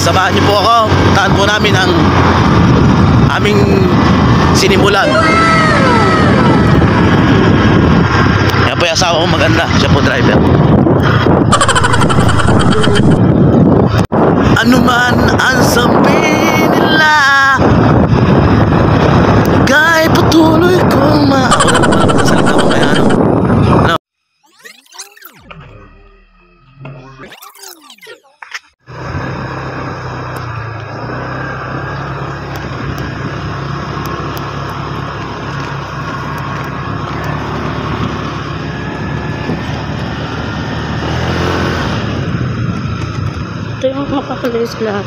samahan niyo po ako. Puntahan po namin ang aming sinimulan. Yan po yung asawa ko maganda. Siya po driver. Ano man ang sabihin nila, kahit patuloy kong ako na pala magsasalita ko kaya ano. Ito yung makakalilis lahat.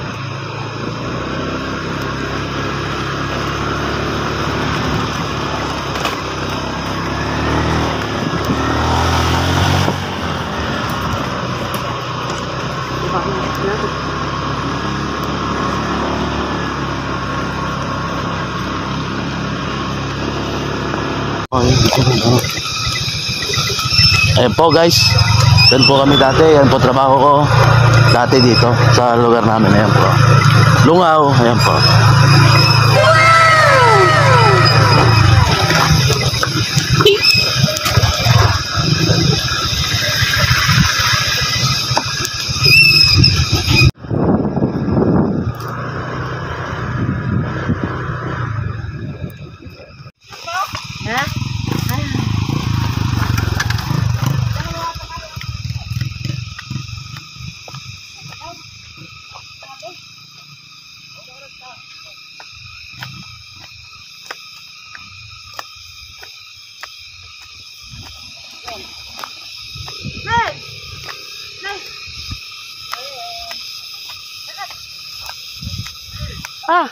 Ayan po guys, yan po kami dati, yan po trabaho ko dati dito sa lugar namin. Ayan po, Lungaw, ayan po. Ah.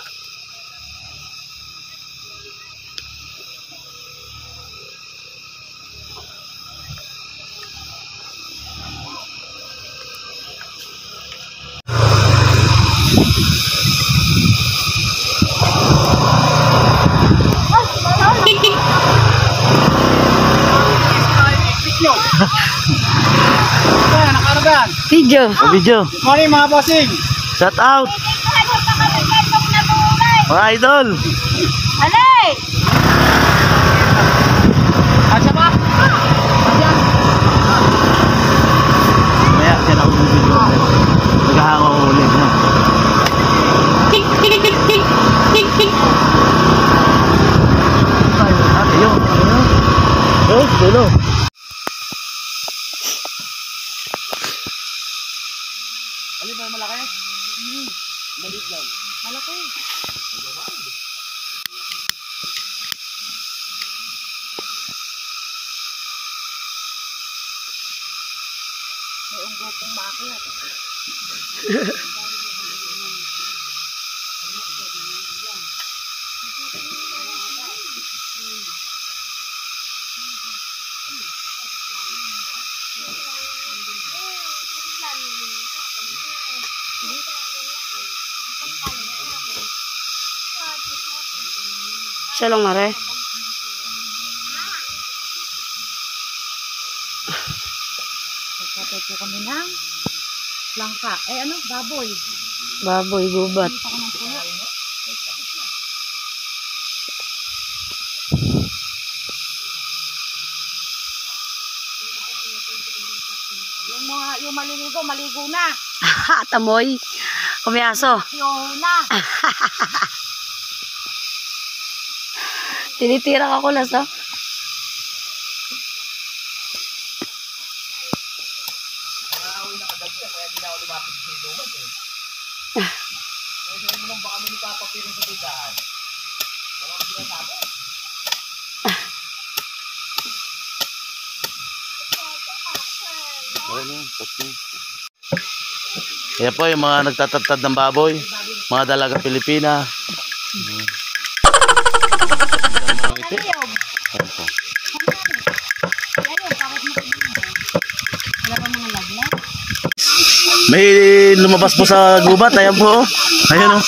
Video. Video. Good morning mga bossing. Shout out. Mga idol. Alay! Asya ba? Maya, yan ako ng video. Naghahako ko ulit. Ayun. Oh, dulo. Alin ba yung malaki? Maliit lang. Malaki. May unggo pong maakyat. Siya lang mare. Magkatay po kami ng langka. Eh ano? Baboy. Baboy, gubat. Dito ko ng puno. Yung maliligo, maligo na. Tamoy. Kumiyaso. Yung na. Tinitira ka kulas, oh. Yan po yung mga nagtatatad ng baboy, mga dalaga Pilipina. Ayan po. May lumabas po sa gubat. Ayan po. Ayan o.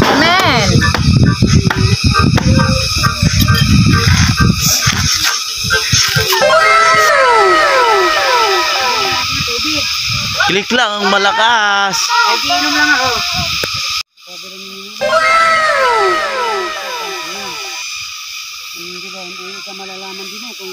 Amen. Click lang ang malakas. Ay, inom lang ako. Hindi ba, hindi ka malalaman din eh kung...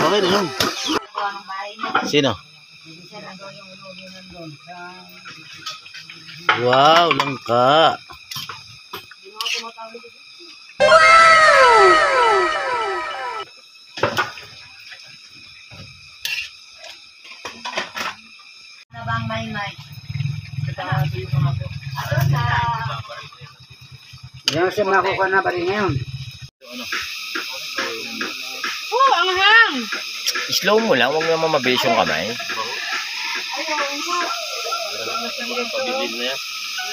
Okay na yun. Sino? Wow, langka. Nabang may-may. Yan siya makukuha na ba rin ngayon? Oh, ang hang! Slow mo lang, huwag naman mabilis yung kamay.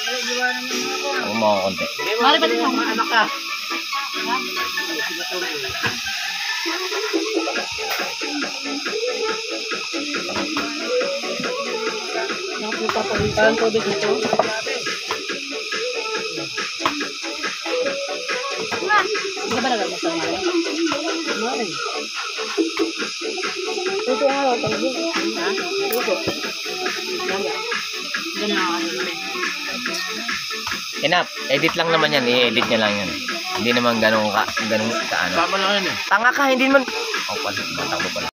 Huwag mo ako konti. Mari ba din yung mga anak ka? Ang tubig nito. Hindi ba nagagasa nga rin? Mari. Ito nga ako, tubig. Ha? Ito. Ganun ako. Enough, edit lang naman yan, i-edit niya lang yan. Hindi naman ganun ka ano. Tama lang yun eh. Tanga ka, hindi naman... Oh, pala, matakbo pala.